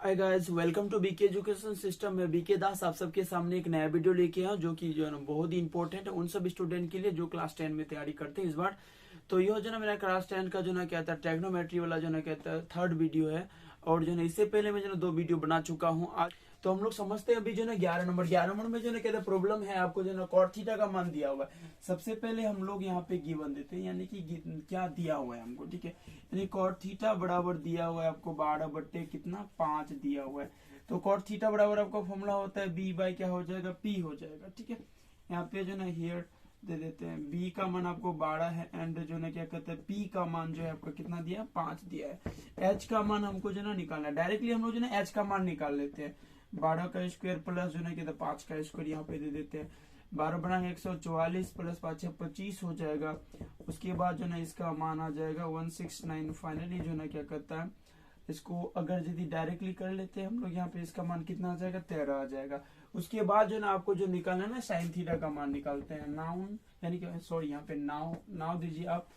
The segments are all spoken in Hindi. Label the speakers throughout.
Speaker 1: Hi guys, welcome to BK education system में बीके दास आप सबके सामने एक नया वीडियो लेके आया जो कि जो है ना बहुत ही इंपॉर्टेंट है उन सब स्टूडेंट के लिए जो क्लास 10 में तैयारी करते हैं इस बार। तो यह जो ना मेरा क्लास 10 का जो ना कहता है ट्रिग्नोमेट्री वाला जो ना कहता है थर्ड वीडियो है। और जो ना इससे पहले मैं जो ना 2 वीडियो बना चुका हूँ आज। तो हम लोग समझते हैं अभी जो ना 11 नंबर में जो ना कहता है प्रॉब्लम है आपको जो ना कॉट थीटा का मान दिया हुआ है। सबसे पहले हम लोग यहाँ पे गिवन देते हैं, यानी कि क्या दिया हुआ है हमको, ठीक है। यानी कॉट थीटा बराबर दिया हुआ है आपको 12 कितना 5 दिया हुआ है। तो कॉट थीटा बराबर आपका फॉर्मूला होता है बी बाई क्या हो जाएगा पी हो जाएगा, ठीक है। यहाँ पे जो ना हियर दे देते हैं बी का मान आपको 12 है एंड जो ना क्या कहते हैं पी का मान जो है आपको कितना दिया है 5 दिया है। एच का मान हमको जो ना निकालना है, डायरेक्टली हम लोग जो ना एच का मान निकाल लेते हैं। 12 का स्क्वायर प्लस जो ना कहते हैं 5 का स्क्वायर यहाँ पे दे देते हैं। 12 बना 144 प्लस 5 25 हो जाएगा। उसके बाद जो ना इसका मान आ जाएगा 169। फाइनली जो ना क्या कहता है इसको अगर यदि डायरेक्टली कर लेते हैं हम लोग यहाँ पे इसका मान कितना आ जाएगा 13 आ जाएगा। उसके बाद जो ना आपको जो निकालना है ना साइन थीटा का मान निकालते हैं। नाउन यानी कि सॉरी यहाँ पे नाउ दीजिए आप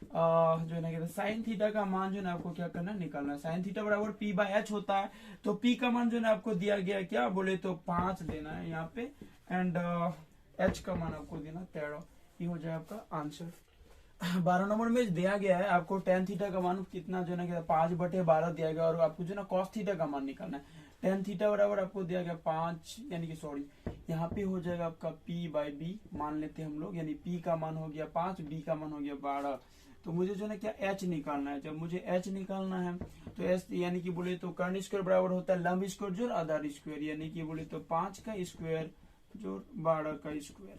Speaker 1: जो ना कहते साइन थीटा का मान जो ना आपको क्या करना है निकालना है। साइन थीटा बराबर पी बाय एच होता है। तो पी का मान जो ना आपको दिया गया क्या बोले तो 5 देना है यहाँ पे एंड एच का मान आपको देना 13। ये हो जाए आपका आंसर। 12 नंबर में दिया गया है आपको टेन थीटा का मान कितना जो ना 5/12 दिया गया और आपको जो ना कॉस थीटा का मान निकालना है। टेन थीटा बराबर आपको दिया गया 5 यानी कि सॉरी यहाँ पे हो जाएगा आपका p बाई बी मान लेते हैं हम लोग, यानी p का मान हो गया 5 b का मान हो गया 12। तो मुझे जो ना क्या h निकालना है। जब मुझे h निकालना है तो h यानी कि बोले तो कर्ण स्क्वायर बराबर होता है लंब स्क्वायर जोड़ आधार स्क्वायर, यानी कि बोले तो 5 का स्क्वायर जोड़ 12 का स्क्वायर।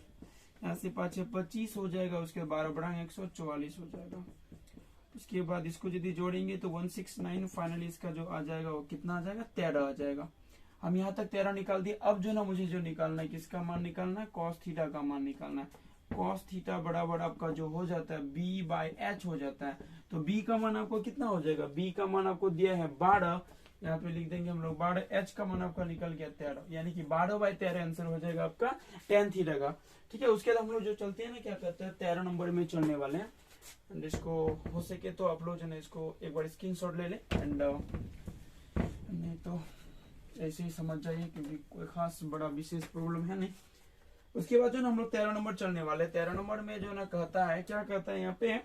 Speaker 1: यहाँ से 5 25 हो जाएगा, उसके बाद 12 बढ़ाएंगे 144 हो जाएगा। उसके बाद इसको यदि जोड़ेंगे तो 169। फाइनली इसका जो आ जाएगा वो कितना आ जाएगा 13 आ जाएगा। हम यहाँ तक 13 निकाल दिए। अब जो ना मुझे जो निकालना है किसका मान निकालना है कॉस थीटा का मान निकालना है। कॉस थीटा बराबर आपका जो हो जाता है b बाई एच हो जाता है। तो b का मान आपको कितना हो जाएगा, b का मान आपको दिया है 12, यहाँ पे लिख देंगे हम लोग 12। एच का मान आपका निकल गया 13, यानी कि 12/13 आंसर हो जाएगा आपका टेन थीटा का, ठीक है। उसके बाद हम लोग जो चलते हैं ना क्या कहते हैं 13 नंबर में चलने वाले हैं। एंड इसको हो सके तो आप लोग जो है इसको एक बार स्क्रीनशॉट ले लें एंड नहीं तो ऐसे ही समझ जाइए क्योंकि कोई खास बड़ा विशेष प्रॉब्लम है नहीं। उसके बाद जो ना हम लोग 13 नंबर चलने वाले। 13 नंबर में जो ना कहता है क्या कहता है यहाँ पे,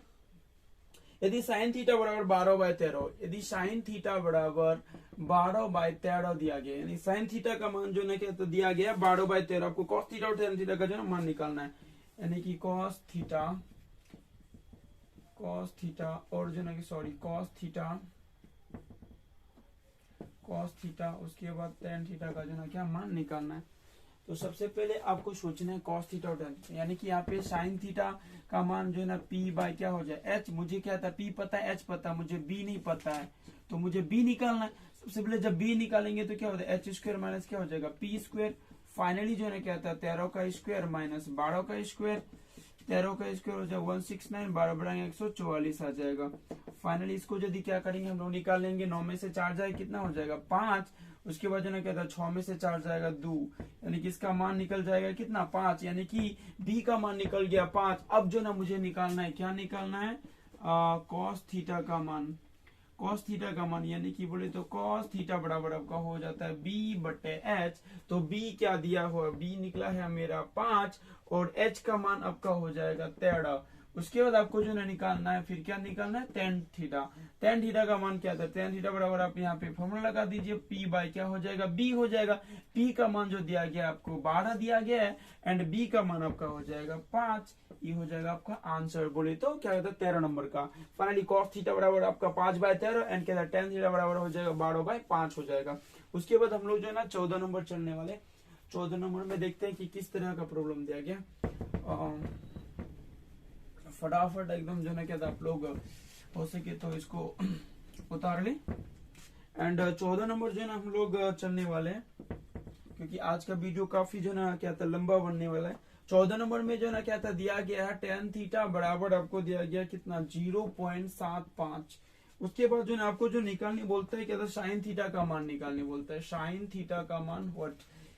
Speaker 1: यदि साइन थीटा बराबर 12/13, यदि साइन थीटा बराबर 12/13 दिया गया, यानी साइन थीटा का मान जो ना क्या तो दिया गया 12/13। आपको कॉस थीटा और टेन थीटा का जो ना मान निकालना है, यानी कि कॉस थीटा और जो ना कि सॉरी कॉस थीटा उसके बाद टेन थीटा का जो ना क्या मान निकालना है। तो सबसे पहले आपको सोचना है कॉस थीटा और टेन थीटा, यानी कि यहाँ पे साइन थीटा का मान जो है ना p बाई क्या हो जाए h। मुझे क्या था p पता है h पता है, मुझे b नहीं पता है तो मुझे b निकालना है। सबसे पहले जब b निकालेंगे तो क्या होता है h स्क्वायर माइनस क्या हो जाएगा p स्क्वायर। फाइनली जो है ना क्या था 13 का स्क्वायर माइनस 12 का स्क्वायर, 13 का स्क्वायर हो जाएगा 169, 12 बढ़ाएंगे 144 आ जाएगा। फाइनली इसको यदि क्या करेंगे हम लोग निकालेंगे, 9 में से 4 जाए कितना हो जाएगा 5। उसके बाद जो ना क्या था 6 में से 4 जाएगा 2, यानी कि इसका मान निकल जाएगा कितना 5, यानी कि b का मान निकल गया 5। अब जो ना मुझे निकालना है क्या निकालना है कॉस थीटा का मान। कॉस थीटा का मान यानी कि बोले तो कॉस थीटा बराबर आपका हो जाता है b/h। तो b क्या दिया हुआ b निकला है मेरा 5 और h का मान आपका हो जाएगा 13। उसके बाद आपको जो ना निकालना है फिर क्या निकालना है टेन थीटा। टेन थीटा का मान क्या था, टेन थीटा बराबर आप यहाँ पे फॉर्मूला लगा दीजिए p बाई क्या हो जाएगा b हो जाएगा। p का मान जो दिया गया आपको 12 दिया गया है एंड b का मान आपका हो जाएगा 5। ये हो जाएगा आपका आंसर बोले तो क्या कहता है 13 नंबर का। फाइनली कॉस थीटा बराबर आपका 5/13 एंड क्या टेन थीटा बराबर हो जाएगा 12/5 हो जाएगा। उसके बाद हम लोग जो है ना 14 नंबर चलने वाले। 14 नंबर में देखते हैं कि किस तरह का प्रॉब्लम दिया गया। फटाफट एकदम जो ना क्या था आप लोग हो सके तो इसको उतार लें। एंड 14 नंबर जो ना हम लोग चलने वाले हैं क्योंकि आज का वीडियो काफी जो ना क्या था लंबा बनने वाला है। 14 नंबर में जो ना क्या था दिया गया है टेन थीटा बराबर आपको दिया गया कितना 0.75। उसके बाद जो ना आपको जो निकालने बोलता है क्या था साइन थीटा का मान निकालने बोलता है। साइन थीटा का मान व्हाट,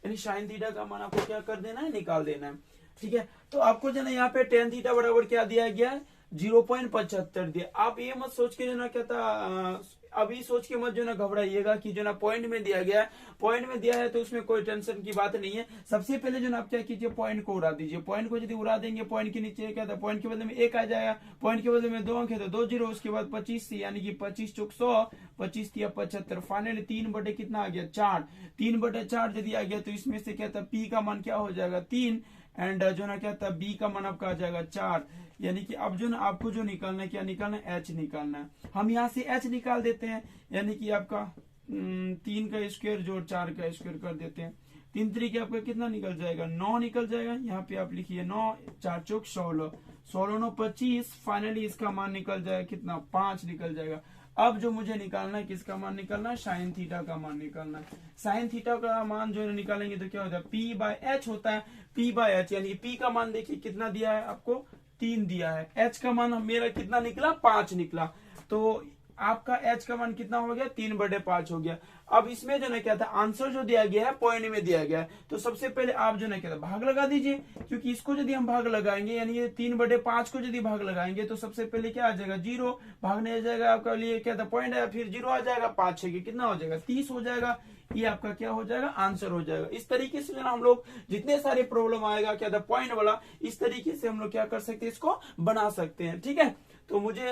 Speaker 1: यानी साइन थीटा का मान आपको क्या कर देना है निकाल देना है, ठीक है। तो आपको जो ना यहाँ पे टेन थीटा बराबर क्या दिया गया है 0.75 दिया। आप ये मत सोच के जो ना क्या था अभी सोच के मत जो ना घबराइएगा कि जो ना पॉइंट में दिया गया है, पॉइंट में दिया है तो उसमें कोई टेंशन की बात नहीं है। सबसे पहले जो ना आप क्या कीजिए, पॉइंट को उड़ा दीजिए। पॉइंट को यदि उड़ा देंगे, पॉइंट के नीचे क्या था, पॉइंट के बदले में 1 आ जाएगा, पॉइंट के बदले में 2 अंक है तो 2 जीरो, उसके बाद 25 यानी कि 25 चौक 100, 25 या 75, फाइनली 3 बटे कितना आ गया 4, 3 बटे 4 यदि आ गया तो इसमें से क्या था, पी का मान क्या हो जाएगा 3, एंड जो ना क्या था बी का मान आपका आ जाएगा 4। यानी कि अब जो ना आपको जो निकालना है, क्या निकालना है, एच निकालना है। हम यहाँ से एच निकाल देते हैं, यानी कि आपका 3 का स्क्वायर जोड़ 4 का स्क्वायर कर देते हैं। 3 तरीके आपका कितना निकल जाएगा, 9 निकल जाएगा। यहाँ पे आप लिखिए 9, 4 चौक 16, 16 9 25, फाइनली इसका मान निकल जाएगा कितना, 5 निकल जाएगा। अब जो मुझे निकालना है, किसका मान निकालना है, साइन थीटा का मान निकालना है। साइन थीटा का मान जो निकालेंगे तो क्या होता है, पी बाय एच होता है, पी बाय एच, यानी पी का मान देखिए कितना दिया है आपको, 3 दिया है। एच का मान मेरा कितना निकला, 5 निकला। तो आपका एच का मान कितना हो गया, 3/5 हो गया। अब इसमें जो ना क्या था, आंसर जो दिया गया है पॉइंट में दिया गया है, तो सबसे पहले आप जो ना क्या था, भाग लगा दीजिए, क्योंकि इसको यदि हम भाग लगाएंगे, यानी ये 3/5 को यदि भाग लगाएंगे तो सबसे पहले क्या आ जाएगा, 0, भागने आ जाएगा आपका लिए क्या था, पॉइंट है, फिर 0 आ जाएगा, 5 6 कितना हो जाएगा, 30 हो जाएगा। ये आपका क्या हो जाएगा, आंसर हो जाएगा। इस तरीके से जो ना हम लोग जितने सारे प्रॉब्लम आएगा क्या था पॉइंट वाला, इस तरीके से हम लोग क्या कर सकते हैं, इसको बना सकते हैं। ठीक है, तो मुझे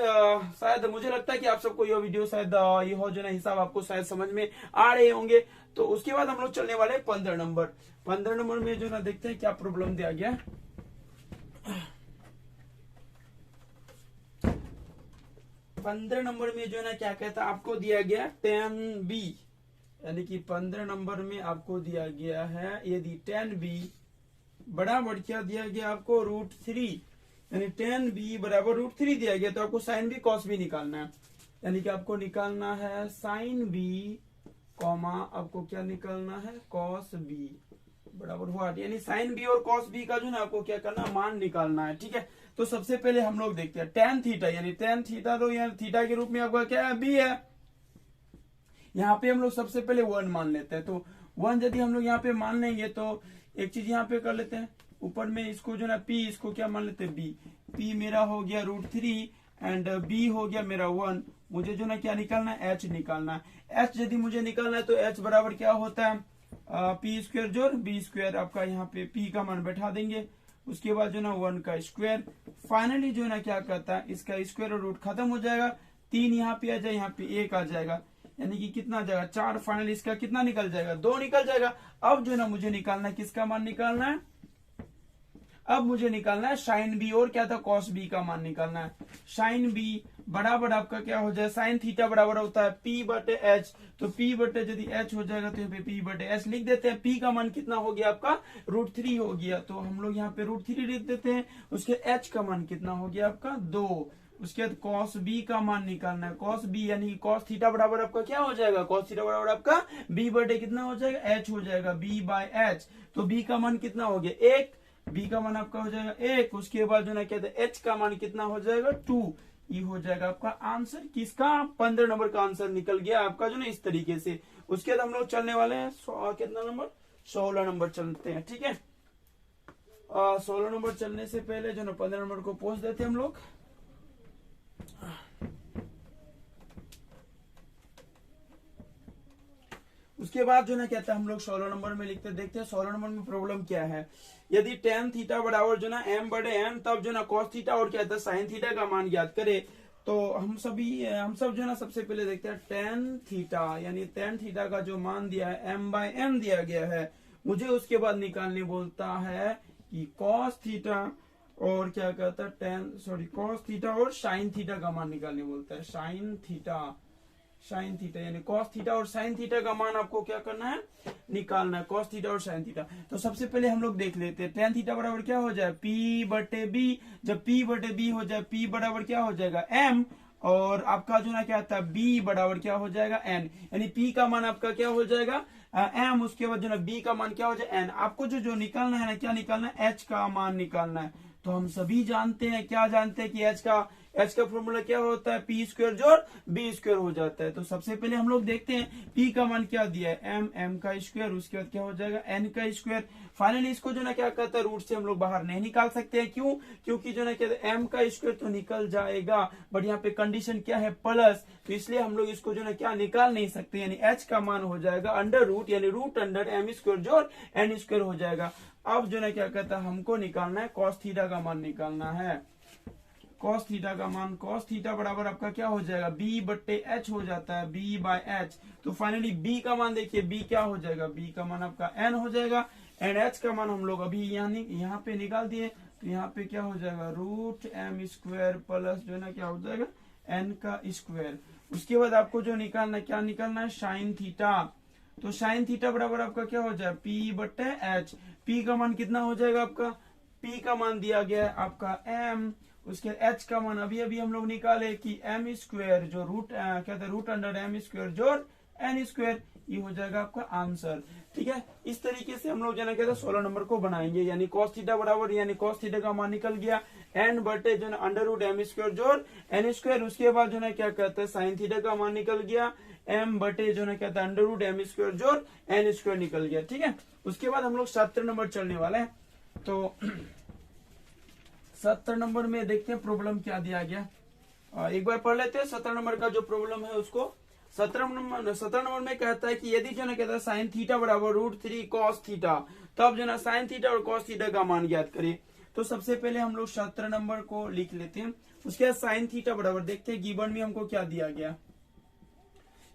Speaker 1: शायद मुझे लगता है कि आप सबको यह वीडियो शायद ये हो जो ना हिसाब आपको शायद समझ में आ रहे होंगे। तो उसके बाद हम लोग चलने वाले 15 नंबर। 15 नंबर में जो ना देखते हैं क्या प्रॉब्लम दिया गया। 15 नंबर में जो ना क्या कहता है, आपको दिया गया 10b, यानी कि 15 नंबर में आपको दिया गया है, यदि 10b बराबर क्या दिया गया आपको, √3, यानी 10b बराबर √3 दिया गया, तो आपको साइन बी कॉस बी निकालना है। यानी कि आपको निकालना है साइन बी कॉमा आपको क्या निकालना है, कॉस बी बराबर व्हाट, यानी साइन बी और कॉस बी का जो ना आपको क्या करना, मान निकालना है। ठीक है, तो सबसे पहले हम लोग देखते हैं tan थीटा, यानी tan थीटा, तो यहाँ थीटा के रूप में आपका क्या है, बी है। यहाँ पे हम लोग सबसे पहले 1 मान लेते हैं, तो 1 यदि हम लोग यहाँ पे मान लेंगे तो एक चीज यहाँ पे कर लेते हैं, ऊपर में इसको जो ना p, इसको क्या मान लेते हैं, b, p मेरा हो गया √3 एंड b हो गया मेरा 1। मुझे जो ना क्या निकालना है, h निकालना है। h यदि मुझे निकालना है तो h बराबर क्या होता है, p स्क्वायर जोड़ b स्क्वायर, आपका यहाँ पे p का मान बैठा देंगे, उसके बाद जो ना 1 का स्क्वायर, फाइनली जो ना क्या कहता है, इसका स्क्वायर और रूट खत्म हो जाएगा, 3 यहाँ पे आ जाए, यहाँ पे 1 आ जाएगा, यानी कि कितना आ जाएगा 4, फाइनली इसका कितना निकल जाएगा, 2 निकल जाएगा। अब जो ना मुझे निकालना है, किसका मान निकालना है, अब मुझे निकालना है साइन बी और क्या था, कॉस बी का मान निकालना है। साइन बी बराबर आपका क्या हो जाए, साइन थीटा बराबर होता है पी बटे एच, तो पी बटे यदि एच हो जाएगा तो यहाँ पे पी बटे एच लिख देते हैं। पी का मान कितना हो गया आपका, √3 हो गया, तो हम लोग यहाँ पे √3 लिख देते हैं। उसके एच का मान कितना हो गया आपका 2। उसके बाद कॉस बी का मान निकालना है, कॉस बी यानी कि कॉस थीटा बराबर आपका क्या हो जाएगा, कॉस थीटा बराबर आपका बी बटे कितना हो जाएगा, एच हो जाएगा, बी बाय एच। तो बी का मान कितना हो गया 1, बी का मान आपका हो जाएगा 1। उसके बाद जो ना कहते हैं एच का मान कितना हो जाएगा 2। ये हो जाएगा आपका आंसर, किसका, 15 नंबर का आंसर निकल गया आपका जो ना इस तरीके से। उसके बाद हम लोग चलने वाले हैं कितना नंबर, 16 नंबर चलते हैं। ठीक है, 16 नंबर चलने से पहले जो ना 15 नंबर को पोस्ट देते हैं हम लोग। उसके बाद जो ना कहता है हम लोग 16 नंबर में लिखते देखते हैं 16 नंबर में प्रॉब्लम क्या है। यदि tan थीटा बराबर जो ना m/m, तब जो ना cos थीटा और क्या था साइन थीटा का मान ज्ञात करे। तो हम सब जो ना सबसे पहले देखते हैं tan थीटा, यानी tan थीटा का जो मान दिया है m/m दिया गया है, मुझे उसके बाद निकालने बोलता है कि cos थीटा और क्या कहता है cos थीटा और साइन थीटा का मान निकालने बोलता है। साइन थीटा यानी कॉस थीटा और साइन थीटा का मान आपको क्या करना है, निकालना है, कॉस थीटा और साइन थीटा। तो सबसे पहले हम लोग देख लेते हैं tan थीटा बराबर क्या हो जाए, p बटे b। जब p बटे b हो जाए, p बराबर क्या हो जाएगा m, और आपका जो ना क्या आता है b बराबर क्या हो जाएगा n, यानी p का मान आपका क्या हो जाएगा m। उसके बाद जो ना b का मान क्या हो जाए n। आपको जो निकालना है ना, क्या निकालना है, h का मान निकालना है। तो हम सभी जानते हैं, क्या जानते हैं कि h का एच का फॉर्मूला क्या होता है, पी स्क्वायर जोड़ बी स्क्वायर हो जाता है। तो सबसे पहले हम लोग देखते हैं पी का मान क्या दिया है, एम का स्क्वायर, उसके बाद क्या हो जाएगा एन का स्क्वायर। फाइनली इसको जो ना क्या कहता है, रूट से हम लोग बाहर नहीं निकाल सकते हैं, क्यों, क्योंकि जो ना कहते हैं एम का स्क्वायर तो निकल जाएगा, बट यहाँ पे कंडीशन क्या है प्लस, तो इसलिए हम लोग इसको जो ना क्या निकाल नहीं सकते, यानी एच का मान हो जाएगा अंडर रूट, यानी रूट अंडर एम स्क्वायर जोड़ एन स्क्वायर हो जाएगा। अब जो ना क्या कहता है, हमको निकालना है कॉस थीटा का मान निकालना है। कॉस थीटा का मान, कॉस थीटा बराबर आपका क्या हो जाएगा, बी बट्टे एच हो जाता है, बी बाय एच। तो फाइनली बी का मान देखिए, बी क्या हो जाएगा, बी का मान आपका एन हो जाएगा, एंड एच का मान हम लोग अभी यहाँ पे निकाल दिए, तो यहाँ पे क्या हो जाएगा रूट एम स्क्वायर प्लस जो है ना क्या हो जाएगा एन का स्क्वायर। उसके बाद आपको जो निकालना है, क्या निकालना है, साइन थीटा। तो साइन थीटा बराबर आपका क्या हो जाएगा, पी बट्टे एच। पी का मान कितना हो जाएगा आपका, पी का मान दिया गया है आपका एम, उसके एच का मान अभी अभी हम लोग निकाले कि एम स्क्वायर जो रूट कहते हैं रूट अंडर एम स्क्वायर जोड़ एन स्क्वायर, ये हो जाएगा आपका आंसर। ठीक है, इस तरीके से हम लोग जो है कहते हैं 16 नंबर को बनाएंगे, यानी कॉस थीटा बराबर, यानी कॉस थीटा का मान निकल गया एन बटे जो है अंडर रूट एम स्क्वायर जोड़ एन स्क्वायर। उसके बाद जो है क्या कहते हैं साइन थीटा का मान निकल गया एम बटे जो है कहते हैं अंडर रूट एम स्क्वायर जोड़ एन स्क्वायर निकल गया। ठीक है, उसके बाद हम लोग 17 नंबर चलने वाले हैं। तो 17 नंबर में देखते हैं प्रॉब्लम क्या दिया गया, एक बार पढ़ लेते हैं 17 नंबर का जो प्रॉब्लम है उसको। 17 नंबर में कहता है कि यदि जो ना कहता है साइन थीटा बराबर √3 कॉस थीटा, तब जो ना साइन थीटा और कॉस थीटा का मान ज्ञात करें। तो सबसे पहले हम लोग 17 नंबर को लिख लेते हैं। उसके बाद साइन थीटा बराबर देखते हैं गिवन में हमको क्या दिया गया।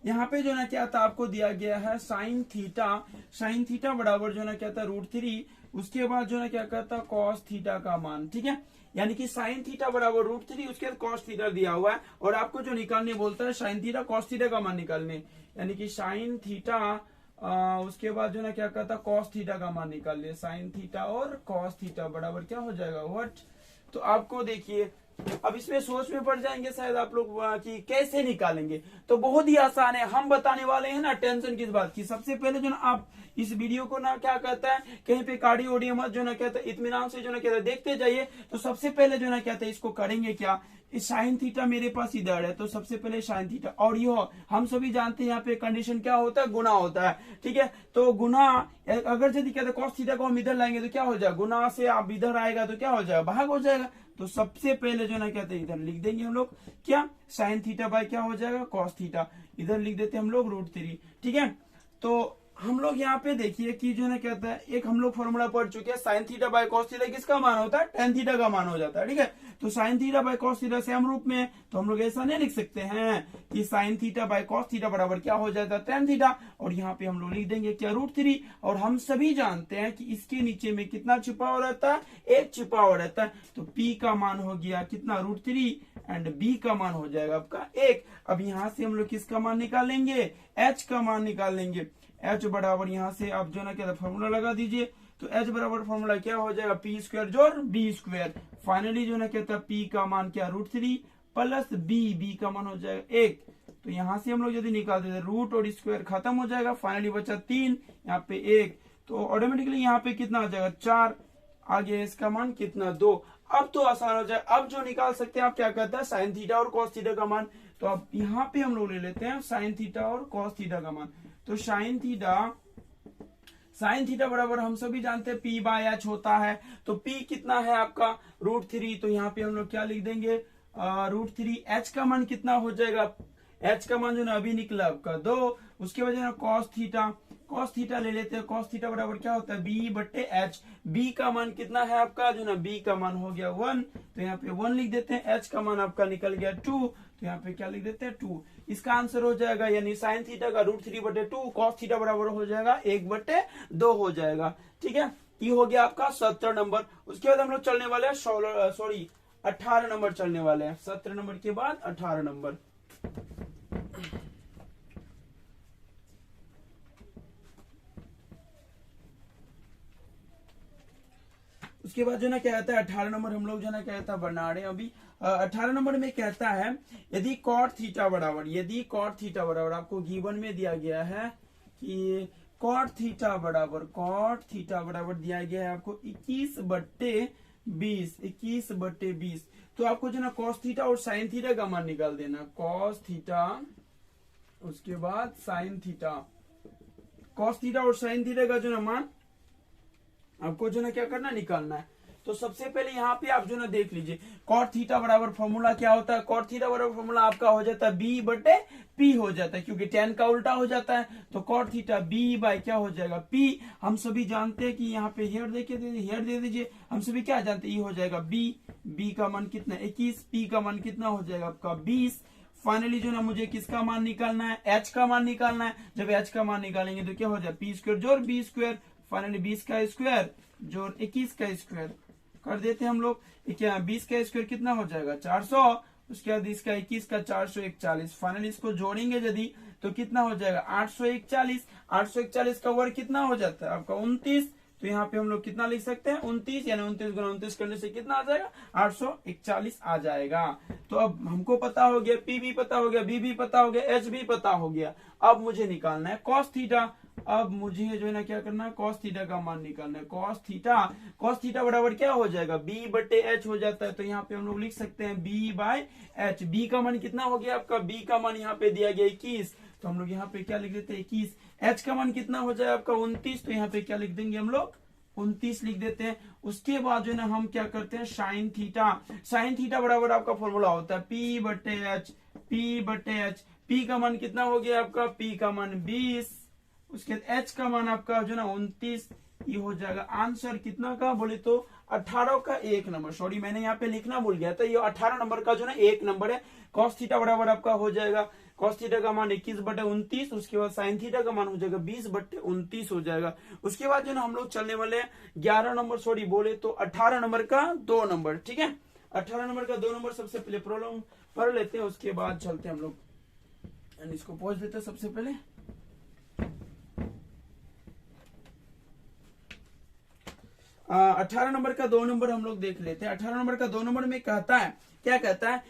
Speaker 1: यहाँ पे जो ना क्या था आपको दिया गया है साइन थीटा बराबर जो ना क्या था √3, उसके बाद जो ना क्या कहता कॉस थीटा का मान। ठीक है, यानी कि साइन थीटा बराबर √3, उसके बाद कॉस थीटा दिया हुआ है, और आपको जो निकालने बोलता है साइन थीटा कॉस थीटा का मान निकालने, यानी कि साइन थीटा उसके बाद जो ना क्या कहता कॉस थीटा का मान निकाल ले। साइन थीटा और कॉस थीटा बराबर क्या हो जाएगा व्हाट। तो आपको देखिए अब इसमें सोच में पड़ जाएंगे शायद आप लोग कि कैसे निकालेंगे, तो बहुत ही आसान है, हम बताने वाले हैं ना, टेंशन किस बात की। सबसे पहले जो ना आप इस वीडियो को ना क्या कहता है कहीं पे कार्डियो ऑडियो मत जो ना कहता है इत्मीनान से जो ना कहता है देखते जाइए। तो सबसे पहले जो ना कहते हैं इसको करेंगे क्या, साइन थीटा मेरे पास इधर है, तो सबसे पहले साइन थीटा, और ये हम सभी जानते हैं यहाँ पे कंडीशन क्या होता है, गुना होता है। ठीक है, तो गुना अगर यदि कहते हैं कॉस थीटा को हम इधर लाएंगे तो क्या हो जाएगा, गुना से आप इधर आएगा तो क्या हो जाएगा, भाग हो जाएगा। तो सबसे पहले जो ना कहते हैं इधर लिख देंगे हम लोग क्या, साइन थीटा बाय क्या हो जाएगा कॉस थीटा, इधर लिख देते हैं हम लोग √3। ठीक है, तो हम लोग यहाँ पे देखिए कि जो ना कहता है एक हम लोग फॉर्मूला पढ़ चुके हैं, sine theta by cos theta किसका मान होता है, टेन थीटा का मान हो जाता है। ठीक है, तो sine theta by cos theta same रूप में, तो हम लोग ऐसा नहीं लिख सकते हैं कि sine theta by cos theta बराबर क्या हो जाता है टेन थीटा, और यहाँ पे हम लोग लिख देंगे क्या √3। और हम सभी जानते हैं कि इसके नीचे में कितना छिपा हुआ रहता है, एक छिपा हुआ रहता है। तो P का मान हो गया कितना √3 एंड B का मान हो जाएगा आपका 1। अब यहाँ से हम लोग किसका मान निकालेंगे, H का मान निकाल लेंगे। H बराबर यहाँ से आप जो ना क्या फॉर्मूला लगा दीजिए, तो H बराबर फॉर्मूला क्या हो जाएगा, P स्क्वायर जोड़ B स्क्वायर। फाइनली जो ना कहता है P का मान क्या √3 प्लस B का मान हो जाएगा 1। तो यहाँ से हम लोग यदि निकाल देते रूट और स्क्वायर खत्म हो जाएगा, फाइनली बचा 3, यहाँ पे 1, तो ऑटोमेटिकली यहाँ पे कितना हो जाएगा 4, आगे इसका मान कितना 2। अब तो आसान हो जाए, अब जो निकाल सकते हैं आप क्या कहता है साइन थीटा और कॉस थीटा का मान। तो अब यहाँ पे हम लोग ले लेते हैं साइन थीटा और कॉस थीटा का मान। तो साइन थीटा बराबर हम सभी जानते हैं P बाय H होता है, तो P कितना है आपका √3, तो यहाँ पे हम लोग क्या लिख देंगे √3। H का मान कितना हो जाएगा, H का मान जो ना अभी निकला आपका 2। उसके बाद ना कॉस थीटा ले लेते हैं। कॉस थीटा बराबर क्या होता है B बट्टे H। B का मान कितना है आपका, जो ना B का मान हो गया 1, तो यहाँ पे 1 लिख देते हैं। H का मान आपका निकल गया 2, तो यहाँ पे क्या लिख देते हैं 2। इसका आंसर हो जाएगा यानी साइन थीटा का √3 बटे 2, कॉस थीटा बराबर हो जाएगा 1 बटे 2 हो जाएगा। ठीक है, ये हो गया आपका 17 नंबर। उसके बाद हम लोग चलने वाले हैं 18 नंबर चलने वाले हैं। 17 नंबर के बाद 18 नंबर। उसके बाद जो ना क्या कहता है 18 नंबर हम लोग जो ना कहता है बना रहे हैं अभी। 18 नंबर में कहता है यदि कॉट थीटा बराबर आपको गिवन में दिया गया है कि कॉट थीटा बराबर दिया गया है आपको 21 बट्टे 20, 21/20। तो आपको जो ना कॉस थीटा और साइन थीटा का मान निकाल देना, कॉस थीटा उसके बाद साइन थीटा, कॉस थीटा और साइन थीटा का जो ना मान आपको जो ना क्या करना, निकालना है। तो सबसे पहले यहाँ पे आप जो ना देख लीजिए, कॉट थीटा बराबर फॉर्मूला क्या होता है, कॉट थीटा बराबर फॉर्मूला आपका हो जाता है b/p हो जाता है, क्योंकि tan का उल्टा हो जाता है। तो कॉट थीटा b बाय क्या हो जाएगा, p। हम सभी जानते हैं कि यहाँ पे हेयर देखिए, हेयर दे दीजिए, हम सभी क्या जानते हैं, ये हो जाएगा b का मान कितना 21, p का मान कितना हो जाएगा आपका 20। फाइनली जो ना मुझे किसका मान निकालना है, h का मान निकालना है। जब h का मान निकालेंगे तो क्या हो जाए, p² जोड़ b², फाइनली 20 का स्क्वायर जोड़ 21 का स्क्वायर कर देते हैं हम लोग। 20 का स्क्वायर कितना हो जाएगा 400, उसके बाद इसका 21 का 441। फाइनली इसको जोड़ेंगे यदि तो कितना हो जाएगा 841। 841 का वर्ग कितना हो जाता है आपका 29। तो यहाँ पे हम लोग कितना लिख सकते हैं 29, यानी 29 गुना 29 करने से कितना आ जाएगा 841 आ जाएगा। तो अब हमको पता हो गया, P भी पता हो गया, B भी पता हो गया, H भी पता हो गया। अब मुझे निकालना है cos थीटा। अब मुझे जो है ना क्या करना है, cos थीटा का मान निकालना है। cos थीटा बराबर क्या हो जाएगा b/h हो जाता है। तो यहाँ पे हम लोग लिख सकते हैं b/h। b का मान कितना हो गया आपका, b का मान यहाँ पे दिया गया 21, तो हम लोग यहाँ पे क्या लिख देते हैं 21। h का मान कितना हो जाए आपका 29, तो यहाँ पे क्या लिख देंगे हम लोग 29 लिख देते हैं। उसके बाद जो है ना हम क्या करते हैं साइन थीटा। साइन थीटा बराबर आपका फॉर्मूला होता है p/h। p का मान कितना हो गया आपका, p का मान 20, उसके बाद h का मान आपका जो ना 29। ये हो जाएगा आंसर कितना का बोले तो 18 का 1 नंबर। सॉरी मैंने यहाँ पे लिखना भूल गया था, ये 18 नंबर का जो ना 1 नंबर है। cos थीटा बराबर आपका हो जाएगा, cos थीटा का मान 21/29, उसके बाद साइन थीटा का मान हो जाएगा 20/29 हो जाएगा। उसके बाद जो ना हम लोग चलने वाले 11 नंबर, सॉरी बोले तो 18 नंबर का 2 नंबर। ठीक है, 18 नंबर का 2 नंबर सबसे पहले प्रॉब्लम पढ़ लेते हैं, उसके बाद चलते हैं हम लोग। इसको पहुंच देते हैं सबसे पहले। 18 नंबर का 2 नंबर हम लोग देख लेते हैं। 18 नंबर का 2 नंबर में कहता है, क्या कहता है,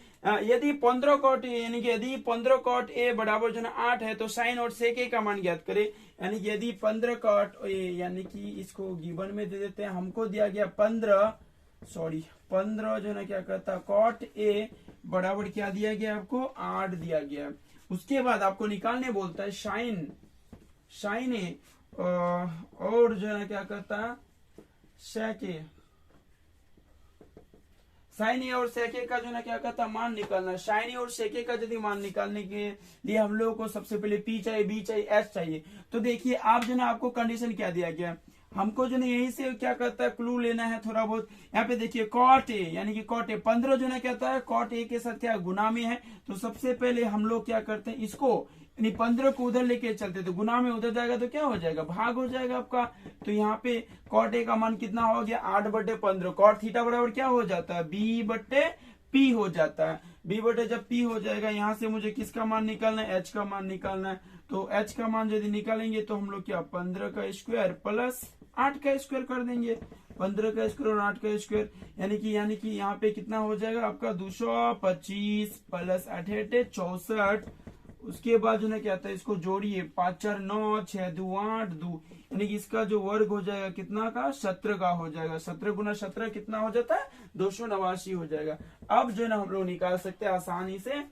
Speaker 1: यदि 15 cot a, यानी कि यदि 15 cot a बराबर जो ना 8 है, तो साइन और सेक a का मान ज्ञात करे। यानी कि यदि 15 cot a, यानी कि इसको गिवन में दे देते हैं, हमको दिया गया 15 जो ना क्या कहता है cot a बराबर क्या दिया गया आपको 8 दिया गया। उसके बाद आपको निकालने बोलता है साइन a और जो है क्या कहता है सेक a। साइन ए और सेक ए का जो ना क्या कहता है मान निकालना है। साइन ए और सेक ए का यदि मान निकालने के लिए हम लोगों को सबसे पहले पी चाहिए, बी चाहिए, एच चाहिए। तो देखिए आप जो ना आपको कंडीशन क्या दिया गया, हमको जो ना यही से क्या कहता है क्लू लेना है थोड़ा बहुत। यहाँ पे देखिए कॉट ए, यानी कि कॉट ए 15 जो ना कहता है कॉट ए के साथ क्या गुना में है। तो सबसे पहले हम लोग क्या करते हैं, इसको यानी 15 को उधर लेके चलते, तो गुना में उधर जाएगा तो क्या हो जाएगा भाग हो जाएगा आपका। तो यहाँ पे कॉट ए का मान कितना हो गया 8/15। कॉट थीटा बराबर क्या हो जाता है b/p हो जाता है। b/ जब p हो जाएगा, यहाँ से मुझे किसका मान निकालना है, h का मान निकालना है। तो h का मान यदि निकालेंगे तो हम लोग क्या 15 का स्क्वायर प्लस 8 का स्क्वायर कर देंगे। 15 का स्क्वायर और 8 का स्क्वायर यानी कि यहाँ पे कितना हो जाएगा आपका 225 प्लस 8 64। उसके बाद जो ना क्या आता है इसको जोड़िए 5 4 9 6 2 8 2, यानी कि इसका जो वर्ग हो जाएगा कितना का 17 का हो जाएगा। 17 गुना 17 कितना हो जाता है 289 हो जाएगा। अब जो है ना हम लोग निकाल सकते हैं आसानी से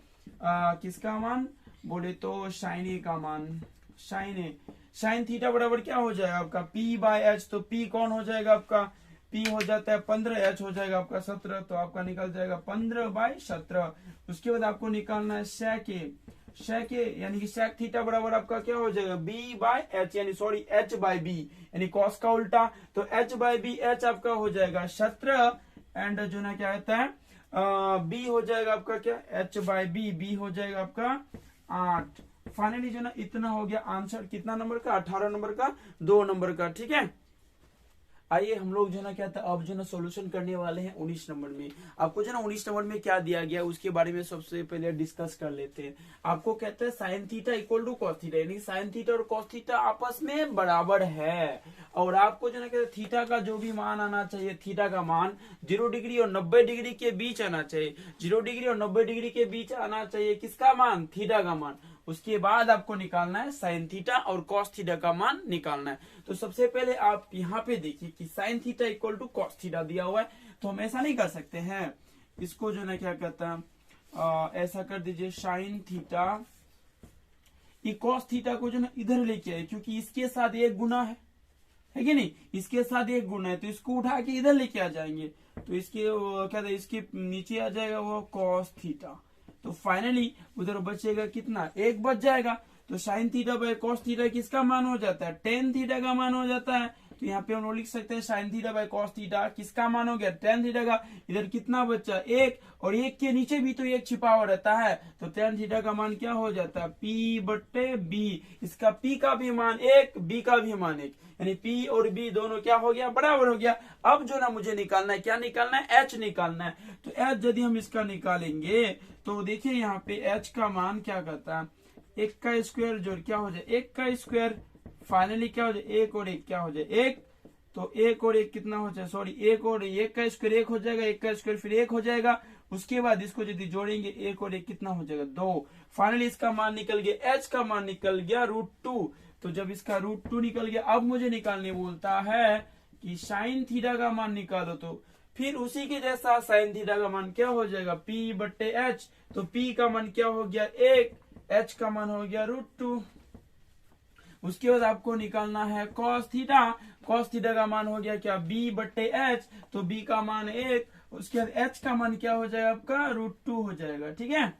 Speaker 1: किसका मान बोले तो साइन ए का मान। साइन थीटा बराबर क्या हो जाएगा आपका p/h। तो p कौन हो जाएगा आपका, p हो जाता है 15, h हो जाएगा आपका 17, तो आपका निकल जाएगा 15/17। उसके बाद आपको निकालना है सेक ए यानी कि सेक थीटा बराबर आपका क्या हो जाएगा b/h, यानी सॉरी h/b, यानी cos का उल्टा। तो h/b, h आपका हो जाएगा 17 एंड जो ना क्या कहता है b हो जाएगा आपका क्या h/b, b हो जाएगा आपका 8। फाइनली जो ना इतना हो गया आंसर कितना नंबर का 18 नंबर का 2 नंबर का। ठीक है, आइए हम लोग जो ना क्या था अब जो ना सॉल्यूशन करने वाले हैं 19 नंबर में। आपको जो ना 19 नंबर में क्या दिया गया उसके बारे में सबसे पहले डिस्कस कर लेते हैं। आपको कहते हैं sine theta equal to cos theta, यानी साइन थीटा और कॉस थीटा आपस में बराबर है। और आपको जो ना कहते थीटा का जो भी मान आना चाहिए, थीटा का मान 0 डिग्री और 90 डिग्री के बीच आना चाहिए। 0 डिग्री और 90 डिग्री के बीच आना चाहिए किसका मान, थीटा का मान। उसके बाद आपको निकालना है साइन थीटा और कॉस थीटा का मान निकालना है। तो सबसे पहले आप यहाँ पे देखिए कि sine theta equal to cos theta दिया हुआ है। तो हम ऐसा नहीं कर सकते हैं, इसको जो है क्या कहता है ऐसा कर दीजिए साइन थीटा कॉस थीटा को जो है इधर लेके आए, क्योंकि इसके साथ एक गुना है कि नहीं, इसके साथ एक गुना है, तो इसको उठा के इधर लेके आ जाएंगे, तो इसके क्या था इसके नीचे आ जाएगा वो कॉस थीटा। तो फाइनली उधर बचेगा कितना, एक बच जाएगा। तो sine theta by cos theta किसका मान हो जाता है, टेन थीटा का मान हो जाता है। तो यहाँ पे हम लोग लिख सकते हैं sine theta by cos theta किसका मान हो गया, टेन थीटा का। इधर कितना बच्चा, एक, और एक के नीचे भी तो एक छिपा हुआ रहता है, तो टेन थीटा का मान क्या हो जाता है, पी बट्टे बी। इसका पी का भी मान एक, बी का भी मान एक, यानी पी और बी दोनों क्या हो गया, बराबर हो गया। अब जो ना मुझे निकालना है, क्या निकालना है, एच निकालना है। तो एच यदि हम इसका निकालेंगे तो देखिए यहाँ पे एच का मान क्या करता है, एक का स्क्वायर जोड़ क्या हो जाए, एक का स्क्वायर, फाइनली क्या हो जाए, एक और एक क्या हो जाए, एक, तो एक और एक कितना हो जाए, सॉरी एक और एक का स्क्वायर एक हो जाएगा, एक का स्क्वायर फिर एक हो जाएगा, उसके बाद इसको यदि जोड़ेंगे एक और एक कितना हो जाएगा, दो। फाइनली इसका मान निकल गया, एच का मान निकल गया √2। तो जब इसका √2 निकल गया, अब मुझे निकालने बोलता है कि साइन थीटा का मान निकालो। तो फिर उसी के जैसा साइन थीटा का मान क्या हो जाएगा, P बट्टे एच। तो P का मान क्या हो गया, एक, H का मान हो गया √2। उसके बाद आपको निकालना है कॉस थीटा। कॉस थीटा का मान हो गया क्या, B बट्टे एच। तो B का मान एक, उसके बाद H का मान क्या हो जाएगा आपका, √2 हो जाएगा। ठीक है,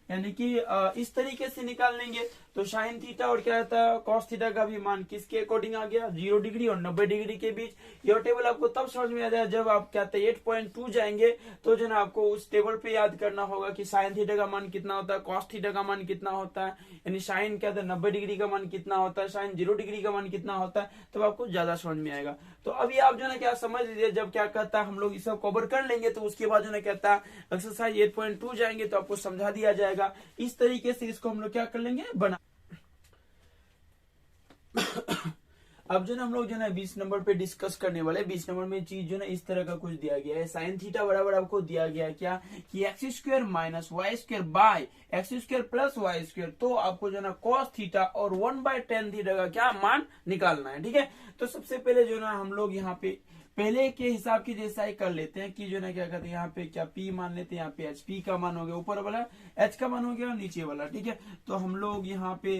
Speaker 1: यानी कि इस तरीके से निकाल लेंगे। तो साइन थीटा और क्या रहता है कॉस थीटा का भी मान किसके अकॉर्डिंग आ गया, 0 डिग्री और 90 डिग्री के बीच। यह टेबल आपको तब समझ में आ जाए जब आप क्या 8.2 जाएंगे, तो जो ना आपको उस टेबल पे याद करना होगा कि साइन थीटा का मान कितना होता है, कॉस थीटा का मान कितना होता है, यानी साइन क्या था 90 डिग्री का मान कितना होता है, साइन 0 डिग्री का मान कितना होता है, तब आपको ज्यादा समझ में आएगा। तो अभी आप जो ना क्या समझ लीजिए, जब क्या कहता है हम लोग इस सब कवर कर लेंगे, तो उसके बाद जो ना कहता है एक्सरसाइज 8.2 जाएंगे तो आपको समझा दिया जाएगा। इस तरीके से इसको हम लोग क्या कर लेंगे, बना। अब जो ना हम लोग जो ना 20 नंबर पे डिस्कस करने वाले, 20 नंबर में चीज जो ना इस तरह का कुछ दिया गया है। साइन थीटा बराबर आपको दिया गया है क्या, कि x square minus y square by x square plus y square. तो आपको जो ना कॉस थीटा और 1/10 थीटा का क्या मान निकालना है। ठीक है, तो सबसे पहले जो ना हम लोग यहाँ पे पहले के हिसाब की जैसा ही कर लेते हैं कि जो ना क्या कहते हैं, यहाँ पे क्या P मान लेते हैं, यहाँ पे एच, P का मान हो गया ऊपर वाला, H का मान हो गया नीचे वाला। ठीक है, तो हम लोग यहाँ पे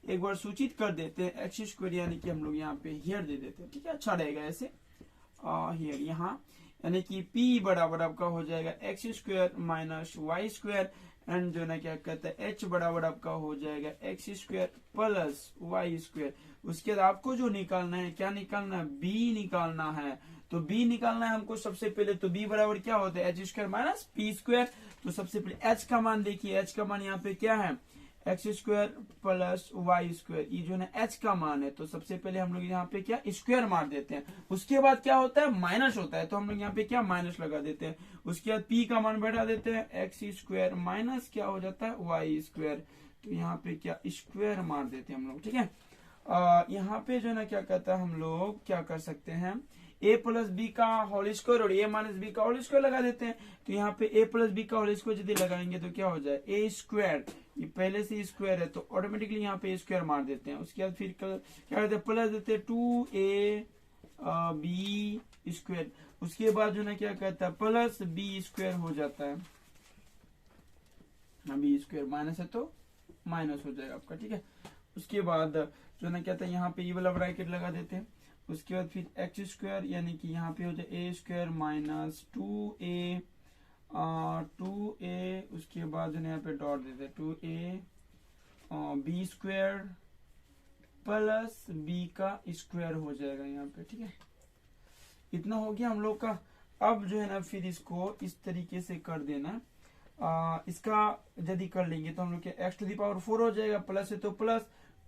Speaker 1: एक बार सूचित कर देते हैं एक्स स्क्वायर, यानी कि हम लोग यहाँ पे हियर दे देते हैं। ठीक है, अच्छा रहेगा ऐसे हियर यहाँ, यानी कि P बराबर आपका हो जाएगा x square minus y square, and जो ना क्या कहता है H बराबर आपका हो जाएगा x square plus y square. उसके बाद आपको जो निकालना है, क्या निकालना है, B निकालना है। तो B निकालना है हमको सबसे पहले, तो B बराबर क्या होता है, h square minus P square. तो सबसे पहले H का मान देखिए, H का मान यहाँ पे क्या है, x square plus y square, ये जो है H का मान है। तो सबसे पहले हम लोग यहाँ पे क्या स्क्वायर मार देते हैं, उसके बाद क्या होता है माइनस होता है, तो हम लोग यहाँ पे क्या माइनस लगा देते हैं। उसके बाद P का मान बैठा देते हैं, एक्स स्क्वायर माइनस क्या हो जाता है वाई स्क्वायर। तो यहाँ पे क्या स्क्वायर मार देते हैं हम लोग। ठीक है, यहाँ पे जो ना क्या कहता है हम लोग क्या कर सकते हैं, a प्लस बी का होल स्क्वायर और a माइनस बी का होल स्क्वायर लगा देते हैं। तो यहाँ पे a प्लस बी का होल स्क्वायर यदि लगाएंगे तो क्या हो जाए, a स्क्वायर, ये पहले से स्क्वायर है तो ऑटोमेटिकली यहाँ पे स्क्वायर मार देते हैं। उसके बाद फिर क्या करते हैं, प्लस देते हैं 2ab स्क्वायर। उसके बाद जो ना क्या कहता है प्लस b स्क्वायर हो जाता है, b स्क्वायर माइनस है तो माइनस हो जाएगा आपका। ठीक है, उसके बाद जो ना कहता है यहाँ पे ये वाला ब्रैकेट लगा देते हैं। उसके बाद फिर एक्स स्क्वायर, यानी कि यहाँ पे हो जाए ए स्क्वायर माइनस 2a, उसके बाद जो यहाँ पे डॉट देते 2a b square plus b का स्क्वायर हो जाएगा यहाँ पे। ठीक है, इतना हो गया हम लोग का। अब जो है ना फिर इसको इस तरीके से कर देना, इसका यदि कर लेंगे तो हम लोग क्या एक्स टू दी पावर 4 हो जाएगा, प्लस है तो plus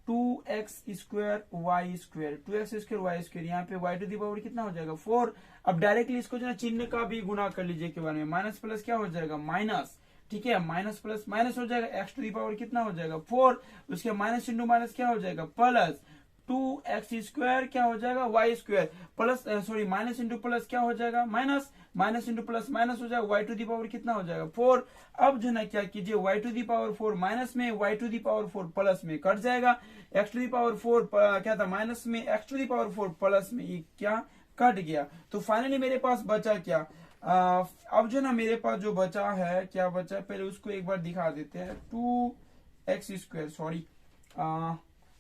Speaker 1: 2x square y square, 2x square y square, यहाँ पे y टू दी पावर कितना हो जाएगा 4। अब डायरेक्टली इसको जो है चिन्ह का भी गुना कर लीजिए के बारे में, माइनस प्लस क्या हो जाएगा माइनस। ठीक है, माइनस प्लस माइनस हो जाएगा, एक्स टू दी पावर कितना हो जाएगा 4, उसके माइनस इंटू माइनस क्या हो जाएगा प्लस 2x स्क्वायर क्या हो जाएगा y square, plus sorry minus into plus क्या हो जाएगा minus, minus into plus minus हो जाएगा, y टू दी पावर कितना हो जाएगा 4। अब जो ना क्या कीजिए y to the power 4 minus में, y to the power 4 plus में कट जाएगा, x टू दी पावर 4 क्या था माइनस में, x to the power 4 plus में, ये क्या कट गया। तो फाइनली मेरे पास बचा क्या, अब जो ना मेरे पास जो बचा है, क्या बचा है पहले उसको एक बार दिखा देते हैं। 2x², सॉरी,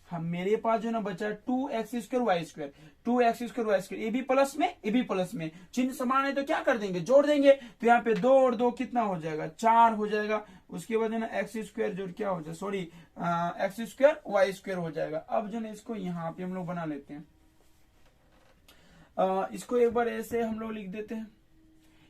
Speaker 1: हम मेरे पास जो ना बचा 2x² y², 2x² y², ये भी प्लस में, ये भी प्लस में, चिन्ह समान है तो क्या कर देंगे, जोड़ देंगे। तो यहाँ पे 2 और 2 कितना हो जाएगा, 4 हो जाएगा। उसके बाद जो ना x² जो क्या हो जाएगा, सॉरी, x² y² हो जाएगा। अब जो ना इसको यहाँ पे हम लोग बना लेते हैं, इसको एक बार ऐसे हम लोग लिख देते हैं,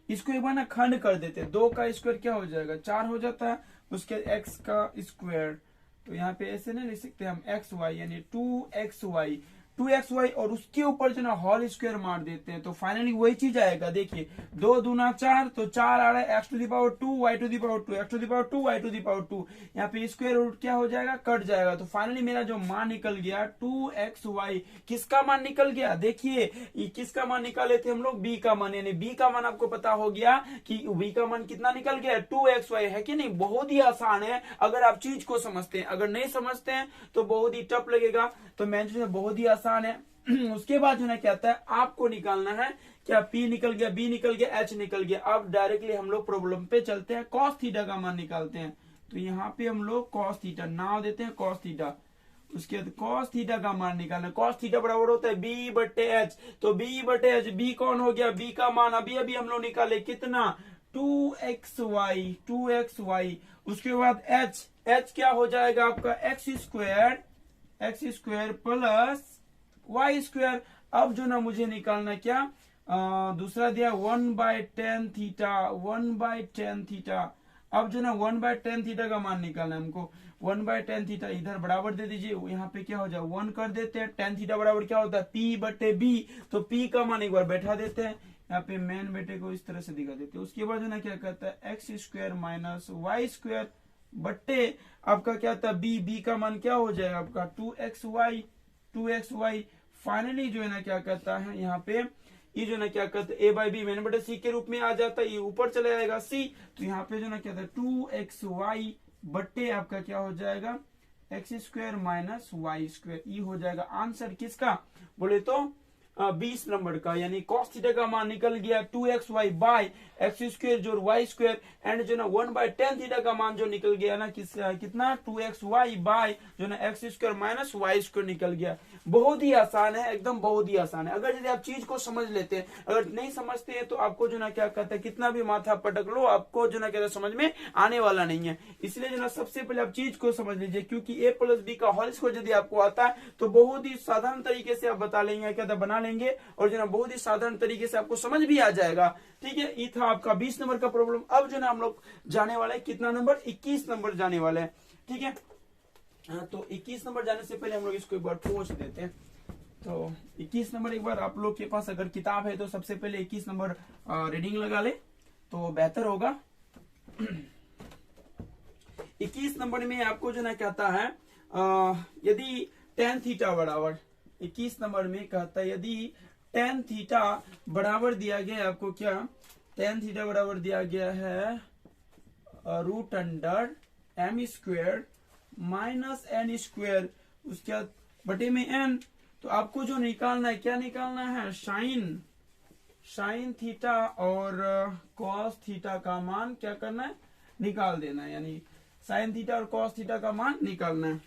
Speaker 1: इसको एक बार ना खंड कर देते हैं। 2 का स्क्वायर क्या हो जाएगा, 4 हो जाता है। उसके x का स्क्वायर, तो यहाँ पे ऐसे ना लिख सकते हैं हम xy, यानी 2xy, 2xy, और उसके ऊपर जो ना होल स्क्वायर मार देते हैं, तो फाइनली वही चीज आएगा। देखिए 2 दूना 4, तो 4 आ रहा है x⁻2 y⁻2 x⁻2 y⁻2। यहाँ पे स्क्वायर रूट क्या हो जाएगा, कट जाएगा। तो फाइनली मेरा जो मान निकल गया 2xy, किसका मान निकल गया, देखिए ये किसका मान निकाले थे हम लोग, b का मान, यानी b का मान आपको पता हो गया कि b का मान कितना निकल गया, 2xy, है कि नहीं। बहुत ही आसान है अगर आप चीज को समझते हैं, अगर नहीं समझते हैं तो बहुत ही टफ लगेगा। तो मैं जो बहुत ही आसान है। उसके बाद जो है क्या आता है, आपको निकालना है क्या, P निकल गया, B निकल गया, H निकल गया। अब डायरेक्टली हम लोग प्रॉब्लम पे चलते हैं, कॉस थीटा का मान निकालते हैं। तो यहाँ पे हम लोग कॉस थीटा नाम देते हैं, कॉस थीटा। उसके बाद कॉस थीटा का मान निकालना, कॉस थीटा बराबर होता है B/H। तो B/H, B कौन हो गया, B का मान अभी अभी हम लोग निकाले, कितना, 2xy। उसके बाद H क्या हो जाएगा आपका, x² प्लस y²। अब जो ना मुझे निकालना क्या, दूसरा दिया 1/tan थीटा, 1/tan थीटा। अब जो ना 1/tan थीटा का मान निकालना है हमको। 1/tan थीटा इधर बराबर दे दीजिए, यहाँ पे क्या हो जाए 1 कर देते हैं। tan थीटा बराबर क्या होता है, P/B। तो P का मान एक बार बैठा देते हैं, यहाँ पे मेन बेटे को इस तरह से दिखा देते हैं। उसके बाद जो ना क्या कहता है, x² माइनस y² बट्टे आपका क्या था, b का मान क्या हो जाएगा आपका 2xy। फाइनली जो है ना क्या कहता है, यहाँ पे ये जो ना क्या कहता है, a/b मैंने बटे c के रूप में आ जाता है, ये ऊपर चले जाएगा c। तो यहाँ पे जो ना क्या था 2xy बट्टे आपका क्या हो जाएगा, x² माइनस y²। ये हो जाएगा आंसर किसका, बोले तो 20 नंबर का। यानी cos थीटा का मान निकल गया 2xy बाय x² जोड़ y², एंड जो ना 1/tan थीटा का मान जो निकल गया ना कितना, 2xy बाय जो ना x² माइनस y² निकल गया। बहुत ही आसान है, एकदम बहुत ही आसान है। अगर यदि आप चीज को समझ लेते हैं, अगर नहीं समझते हैं तो आपको जो ना क्या कहता है, कितना भी माथा पटक लो, आपको जो ना कहता है समझ में आने वाला नहीं है। इसलिए जो ना सबसे पहले आप चीज को समझ लीजिए, क्योंकि a+b का होल स्क्वायर यदि आपको आता है तो बहुत ही साधारण तरीके से आप बता लेंगे, क्या बना लेंगे, और जो ना बहुत ही साधारण तरीके से आपको समझ भी आ जाएगा। ठीक है, ये था आपका 20 नंबर का प्रॉब्लम। अब जो ना हम लोग जाने वाले हैं कितना नंबर, 21 नंबर जाने वाले हैं। ठीक है, तो 21 नंबर जाने से पहले हम लोग इसको एक बार पहुंच देते हैं। तो 21 नंबर एक बार आप लोग के पास अगर किताब है तो सबसे पहले 21 नंबर रीडिंग लगा ले तो बेहतर होगा। 21 नंबर में आपको जो ना कहता है, यदि tan थीटा बराबर, 21 नंबर में कहता है यदि tan थीटा बराबर दिया गया है आपको, क्या tan थीटा बराबर दिया गया है √m² माइनस n², उसके बाद बटे में n। तो आपको जो निकालना है, क्या निकालना है, साइन थीटा और कॉस थीटा का मान क्या करना है, निकाल देना है। यानी साइन थीटा और कॉस थीटा का मान निकालना है।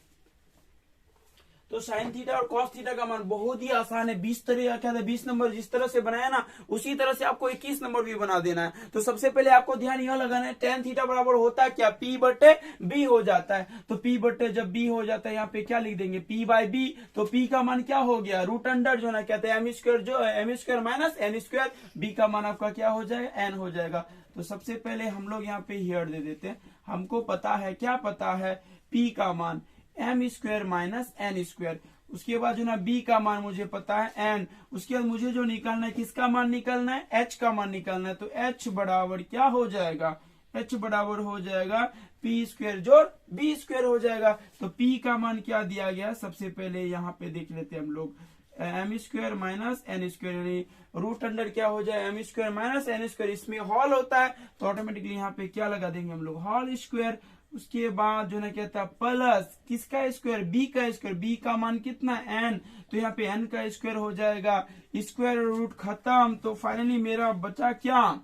Speaker 1: तो साइन थीटा और कॉस थीटा का मान बहुत ही आसान है। 20 नंबर जिस तरह से बनाया ना, उसी तरह से आपको 21 नंबर भी बना देना है। तो सबसे पहले आपको ध्यान यह लगाना है, tan थीटा बराबर होता है क्या, P/B हो जाता है। तो P/ जब B हो जाता है, यहाँ पे क्या लिख देंगे, P/B। तो P का मान क्या हो गया, √अंडर जो ना कहते हैं m² माइनस n²। B का मान आपका क्या हो जाएगा, n हो जाएगा। तो सबसे पहले हम लोग यहाँ पे हियर दे देते हैं। हमको पता है, क्या पता है, P का मान m² माइनस n²। उसके बाद जो ना B का मान मुझे पता है n। उसके बाद मुझे जो निकालना है, किसका मान निकालना है, h का मान निकालना है। तो h बराबर क्या हो जाएगा, h बराबर हो जाएगा p² जोड़ b² हो जाएगा। तो P का मान क्या दिया गया, सबसे पहले यहाँ पे देख लेते हैं हम लोग, m² माइनस n², यानी √अंडर क्या हो जाए, m² माइनस n²। इसमें हॉल होता है तो ऑटोमेटिकली यहाँ पे क्या लगा देंगे हम लोग, होल स्क्वायर। उसके बाद जो ना कहता है प्लस किसका स्क्वायर, b का स्क्वायर। b का मान कितना, n। तो यहाँ पे n का स्क्वायर हो जाएगा, स्क्वायर रूट खत्म। तो फाइनली मेरा बचा क्या,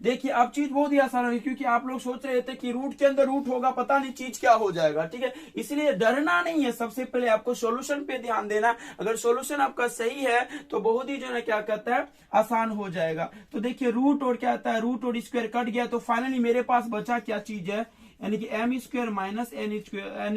Speaker 1: देखिए अब चीज बहुत ही आसान होगी, क्योंकि आप लोग सोच रहे थे कि रूट के अंदर रूट होगा, पता नहीं चीज क्या हो जाएगा, ठीक है। इसलिए डरना नहीं है, सबसे पहले आपको सॉल्यूशन पे ध्यान देना। अगर सॉल्यूशन आपका सही है तो बहुत ही जो है क्या कहता है आसान हो जाएगा। तो देखिए रूट और क्या आता है, रूट और स्क्वायर कट गया, तो फाइनली मेरे पास बचा क्या चीज है, यानी कि m square minus n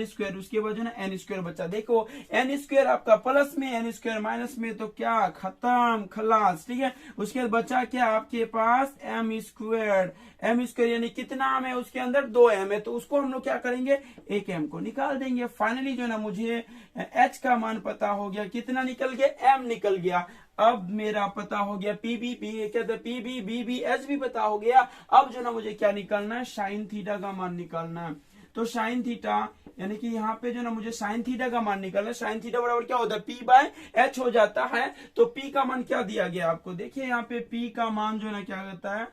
Speaker 1: square, उसके बाद जो है एन स्क्वायर बचा। देखो एन स्क्वायर आपका प्लस में, एन स्क्वायर माइनस में, तो क्या खत्म खलास, ठीक है। उसके बाद बचा क्या आपके पास एम स्क्वायर, एम स्क्वायर यानी कितना एम है उसके अंदर, 2m है, तो उसको हम लोग क्या करेंगे, एक m को निकाल देंगे। फाइनली जो है ना मुझे h का मान पता हो गया, कितना निकल गया, m निकल गया। अब मेरा पता हो गया पीबी कहते हैं पीबी बीबी एच भी पता हो गया। अब जो ना मुझे क्या निकालना है, साइन थीटा का मान निकालना है। तो साइन थीटा यानी कि यहाँ पे जो ना मुझे साइन थीटा का मान निकालना है। साइन थीटा बराबर क्या होता है, पी बाय एच हो जाता है। तो पी का मान क्या दिया गया आपको, देखिए यहाँ पे पी का मान जो ना क्या कहता है,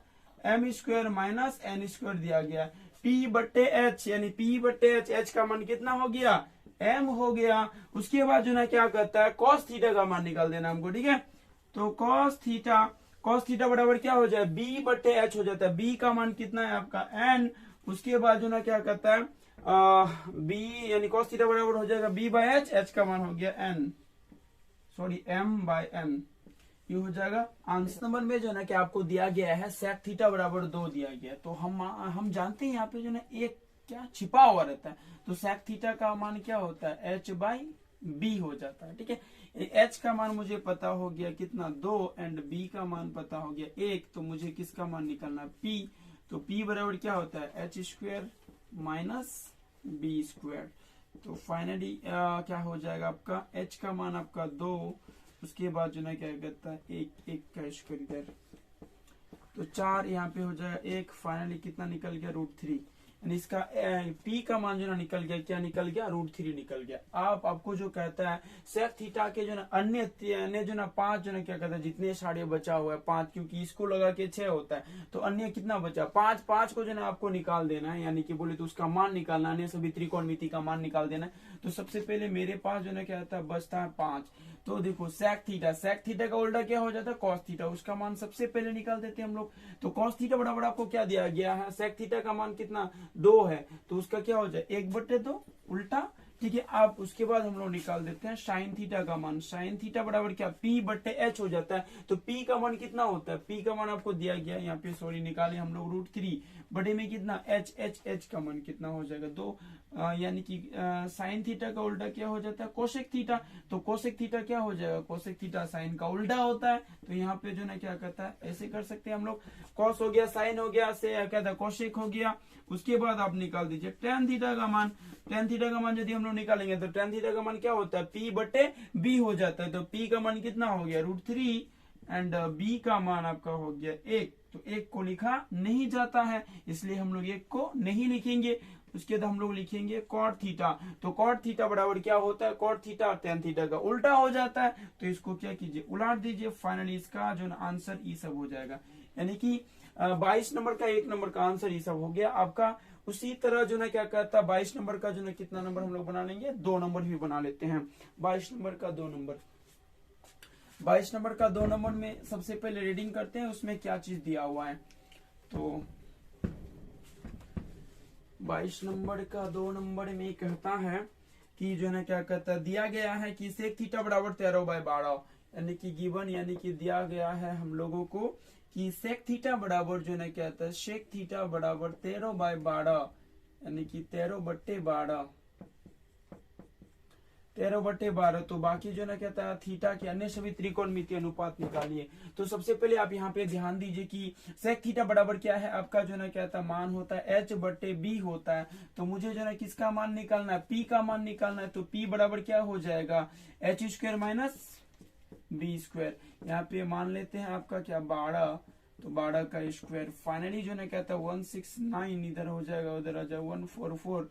Speaker 1: m square minus n square दिया गया। पी बट्टे एच यानी पी बट्टे एच, एच का मान कितना हो गया, एम हो गया। उसके बाद जो ना क्या कहता है, कॉस थीटा का मान निकाल देना हमको, ठीक है। तो कॉस थीटा बराबर क्या हो जाए, बी बट्टे एच हो जाता है। बी का मान कितना है आपका एन। उसके बाद जो ना क्या कहता है बी यानी कॉस थीटा बराबर हो जाएगा बी बाय एच, एच का मान हो गया n, sorry m by n, ये हो जाएगा आंसर। नंबर में जो ना कि आपको दिया गया है सेक थीटा बराबर 2 दिया गया। तो हम जानते हैं यहाँ पे जो ना एक क्या छिपा हुआ रहता है, तो सेक थीटा का मान क्या होता है, एच बाई बी हो जाता है, ठीक है। एच का मान मुझे पता हो गया कितना 2, एंड बी का मान पता हो गया 1, तो मुझे किसका मान निकालना है, पी। तो पी बराबर क्या होता है, h square minus b square. तो फाइनली क्या हो जाएगा आपका, एच का मान आपका 2, उसके बाद जो ना क्या कहता है 1 का स्क्वायर इधर, तो 4 यहाँ पे हो जाएगा 1। फाइनली कितना निकल गया, √3, यानी इसका पी का मान जो ना निकल गया, क्या निकल गया, √3 निकल गया। आपको जो कहता है सेक थीटा के जो ना अन्य जो ना 5 जो ना क्या कहता है, जितने सारे बचा हुआ है 5, क्योंकि इसको लगा के 6 होता है, तो अन्य कितना बचा 5 को जो ना आपको निकाल देना है, यानी कि बोले तो उसका मान निकालना है, सभी त्रिकोणमिति का मान निकाल देना है। तो सबसे पहले मेरे पास जो ना क्या होता है, बचता है 5। तो देखो सेक थीटा का उल्टा क्या हो जाता है, कॉस थीटा, उसका मान सबसे पहले निकाल देते हैं हम लोग। तो कॉस थीटा बराबर आपको क्या दिया गया है, सेक थीटा का मान कितना 2 है, तो उसका क्या हो जाए 1/2 उल्टा, ठीक है। आप उसके बाद हम लोग निकाल देते हैं साइन थीटा का मान। साइन थीटा बराबर क्या, पी बट्टे एच हो जाता है। तो पी का मान कितना होता है, पी का मान आपको दिया गया यहाँ पे, सॉरी निकाले हम लोग √3 बटे में कितना एच का मान कितना हो जाएगा 2, यानी कि साइन थीटा का उल्टा क्या हो जाता है, कोसेक थीटा। तो कोसेक थीटा क्या हो जाएगा, कोसेक थीटा साइन का उल्टा होता है। तो यहाँ पे जो ना क्या कहता है, ऐसे कर सकते हैं हम लोग, कॉस हो गया, साइन हो गया, से कहता है कोसेक हो गया। उसके बाद आप निकाल दीजिए टेन थीटा का मान। टेन थीटा का मान यदि हम लोग निकालेंगे तो टेन थीटा का मान क्या होता है, पी बटे बी हो जाता है। तो पी का मान कितना हो गया √3, एंड बी का मान आपका हो गया 1। तो 1 को लिखा नहीं जाता है, इसलिए हम लोग 1 को नहीं लिखेंगे। उसके बाद हम लोग लिखेंगे कॉट थीटा। तो कॉट थीटा बराबर क्या होता है, कॉट थीटा टेन थीटा का उल्टा हो जाता है। तो इसको क्या कीजिए, उलट दीजिए। फाइनली इसका जो आंसर ई सब हो जाएगा, यानी कि 22 नंबर का 1 नंबर का आंसर ये सब हो गया आपका। उसी तरह जो ना क्या कहता है 22 नंबर का जो ना कितना नंबर हम लोग बना लेंगे, 2 नंबर भी बना लेते हैं। 22 नंबर का 2 नंबर, 22 नंबर का 2 नंबर में सबसे पहले रीडिंग करते हैं उसमें क्या चीज दिया हुआ है। तो 22 नंबर का 2 नंबर में कहता है कि जो है क्या कहता है, दिया गया है कि सेक थीटा बराबर 13/12, यानी कि गिवन, यानी कि दिया गया है हम लोगों को कि सेक थीटा बराबर जो है कहता है, सेक थीटा बराबर 13/12, यानी कि 13/12, 13/12। तो बाकी जो ना कहता है थीटा के अन्य सभी त्रिकोणमिति अनुपात निकालिए। तो सबसे पहले आप यहाँ पे ध्यान दीजिए कि सेक थीटा बराबर क्या है आपका, जो ना कहता है मान होता है h/b होता है। तो मुझे जो ना किसका मान निकालना है, p का मान निकालना है। तो p बराबर क्या हो जाएगा, h² माइनस b स्क्वायर। यहाँ पे मान लेते हैं आपका क्या 12, तो 12 का स्क्वायर। फाइनली जो ना कहता है 169, इधर हो जाएगा, उधर आ जाएगा 144।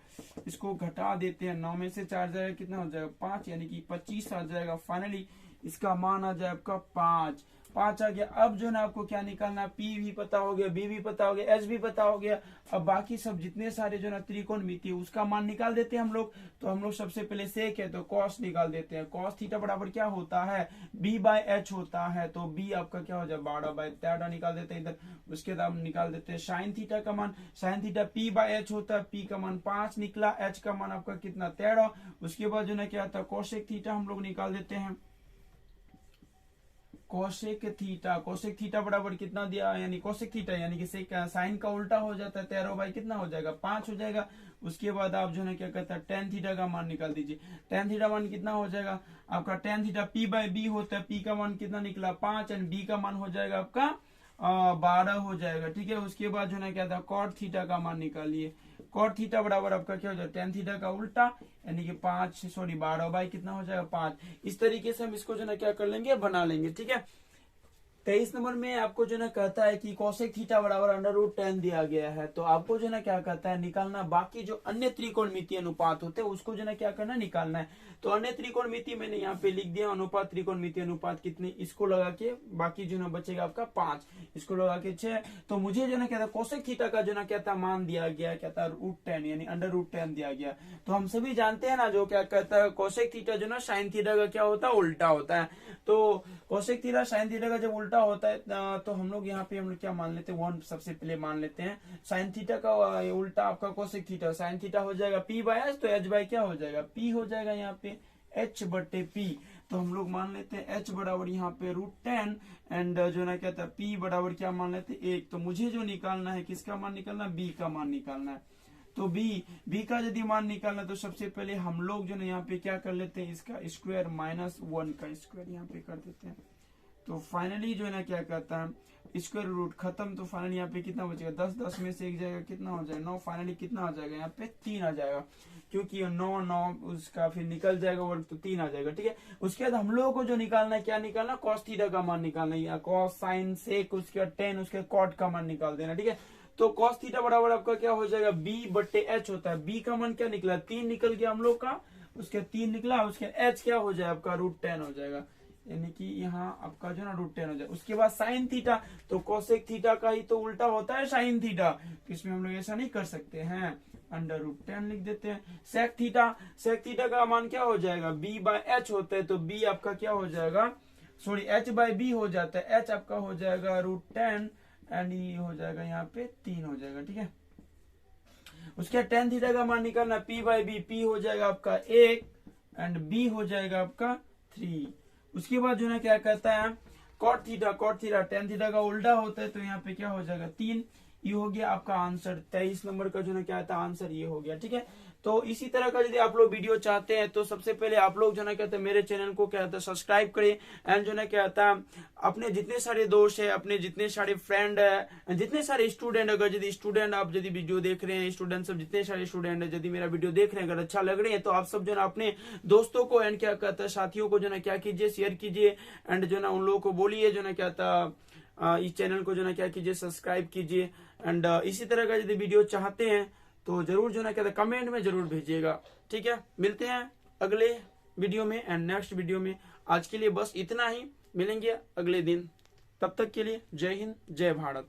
Speaker 1: इसको घटा देते हैं, 9 में से 4 जाएगा कितना हो जाएगा 5, यानी कि 25 आ जाएगा। फाइनली इसका मान आ जाए आपका 5 आ गया। अब जो ना आपको क्या निकालना है, पी भी पता हो गया, बी भी पता हो गया, एच भी पता हो गया। अब बाकी सब जितने सारे जो ना त्रिकोणमिति है उसका मान निकाल देते हैं हम लोग। तो हम लोग सबसे पहले सेक है तो कॉस निकाल देते हैं। कॉस थीटा बराबर क्या होता है, बी बाय एच होता है। तो बी आपका क्या हो जाए 12/13 निकाल देते हैं इधर। उसके बाद हम निकाल देते हैं साइन थीटा का मान। Sine theta p by H होता है, पी का मान 5 निकला, एच का मान आपका कितना 13। उसके बाद जो ना क्या आता है कोसेक थीटा हम लोग निकाल देते हैं। कोसेक थीटा बराबर कितना दिया, यानी कोसेक थीटा यानी कि साइन का उल्टा हो जाता है, 13 कितना हो जाएगा 5 हो जाएगा। उसके बाद आप जो है क्या कहता है टेन थीटा का मान निकाल दीजिए। टेन थीटा मान कितना हो जाएगा आपका, tan theta p by b होता है, पी का मान कितना निकला 5 एंड बी का मान हो जाएगा आपका 12 हो जाएगा, ठीक है। उसके बाद जो है क्या था कॉट थीटा का मान निकालिए। कॉट थीटा बराबर आपका क्या हो जाएगा टेन थीटा का उल्टा यानी कि 12 कितना हो जाएगा 5। इस तरीके से हम इसको जो है क्या कर लेंगे, बना लेंगे, ठीक है। 23 नंबर में आपको जो ना कहता है कि कोसेक थीटा बराबर √10 दिया गया है। तो आपको जो ना क्या कहता है निकालना बाकी जो अन्य त्रिकोणमितीय अनुपात होते हैं उसको जो ना क्या करना निकालना है। तो अन्य त्रिकोणमिति मैंने यहाँ पे लिख दिया अनुपात, त्रिकोणमितीय अनुपात कितने, इसको लगा के बाकी जो ना बचेगा आपका 5, इसको लगा के 6। तो मुझे जो ना क्या था कोसेक थीटा का जो ना क्या था मान दिया गया, क्या था √10 यानी √10 दिया गया। तो हम सभी जानते हैं ना जो क्या कहता है कोसेक थीटा जो ना साइन थीटा का क्या होता है उल्टा होता है। तो कोसेक थीटा साइन थीटा का जब उल्टा होता है तो हम लोग यहाँ पे हम लोग क्या मान लेते हैं, 1 सबसे पहले मान लेते हैं। साइन थीटा का उल्टा आपका कोसेक थीटा, साइन थीटा हो जाएगा पी बाय एच, तो एच बाय क्या हो जाएगा पी हो जाएगा यहाँ पे h/p। तो हम लोग मान लेते हैं h बराबर यहाँ पे √10 एंड जो ना कहता है p बराबर क्या मान लेते हैं 1। तो मुझे जो निकालना है किसका मान निकालना है, b का मान निकालना है। तो b का यदि मान निकालना तो सबसे पहले हम लोग जो ना यहाँ पे क्या कर लेते हैं, इसका स्क्वायर -1 का स्क्वायर यहाँ पे कर देते हैं। तो फाइनली जो है ना क्या कहता है स्क्वायर रूट खत्म। तो फाइनली यहाँ पे कितना बचेगा 10 में से एक जाएगा कितना हो जाएगा 9। फाइनली कितना आ जाएगा यहाँ पे 3 आ जाएगा, क्योंकि 9 उसका फिर निकल जाएगा वर्ग तो 3 आ जाएगा, ठीक है। उसके बाद हम लोगों को जो निकालना है क्या निकालना, कॉस थीटा का मान निकालना है, कॉस साइन सेक उसके बाद टेन उसके कॉट का मान निकाल देना, ठीक है। तो कॉस थीटा बराबर आपका क्या हो जाएगा b/h होता है। b का मान क्या निकला 3 निकल गया हम लोग का, उसके 3 निकला, उसके h क्या हो जाएगा आपका √10 हो जाएगा, यानी कि यहाँ आपका जो ना √10 हो जाए। उसके बाद साइन थीटा, तो कोसेक थीटा का ही तो उल्टा होता है साइन थीटा, तो इसमें हम लोग ऐसा नहीं कर सकते हैं, √10 लिख देते हैं। सेक थीटा का मान क्या हो जाएगा b/h होता है, तो b आपका क्या हो जाएगा सॉरी h/b हो जाता है, h आपका हो जाएगा √10 एंड ये हो जाएगा यहाँ पे 3 हो जाएगा, ठीक है। उसके टेन थीटा का मान निकालना p/b, p हो जाएगा आपका 1 एंड b हो जाएगा आपका 3। उसके बाद जो है क्या कहता है कॉट थीटा टेन थीटा का उल्टा होता है, तो यहाँ पे क्या हो जाएगा 3। ये हो गया आपका आंसर, 23 नंबर का जो ना क्या था आंसर ये हो गया, ठीक है। तो इसी तरह का यदि आप लोग वीडियो चाहते हैं तो सबसे पहले आप लोग जो ना कहते हैं मेरे चैनल को क्या था सब्सक्राइब करें एंड जो ना क्या था अपने जितने सारे दोस्त है, अपने जितने सारे फ्रेंड है, जितने सारे स्टूडेंट, अगर यदि स्टूडेंट आप यदि वीडियो देख रहे हैं, स्टूडेंट सब जितने सारे स्टूडेंट है यदि मेरा वीडियो देख रहे हैं अगर अच्छा लग रहे हैं तो आप सब जो ना अपने दोस्तों को एंड क्या कहता है साथियों को जो ना क्या कीजिए शेयर कीजिए एंड जो ना उन लोगों को बोलिए जो ना क्या था इस चैनल को जो ना क्या कीजिए सब्सक्राइब कीजिए एंड इसी तरह का यदि वीडियो चाहते हैं तो जरूर जो ना कहते कमेंट में जरूर भेजिएगा, ठीक है। मिलते हैं अगले वीडियो में एंड नेक्स्ट वीडियो में। आज के लिए बस इतना ही, मिलेंगे अगले दिन, तब तक के लिए जय हिंद जय भारत।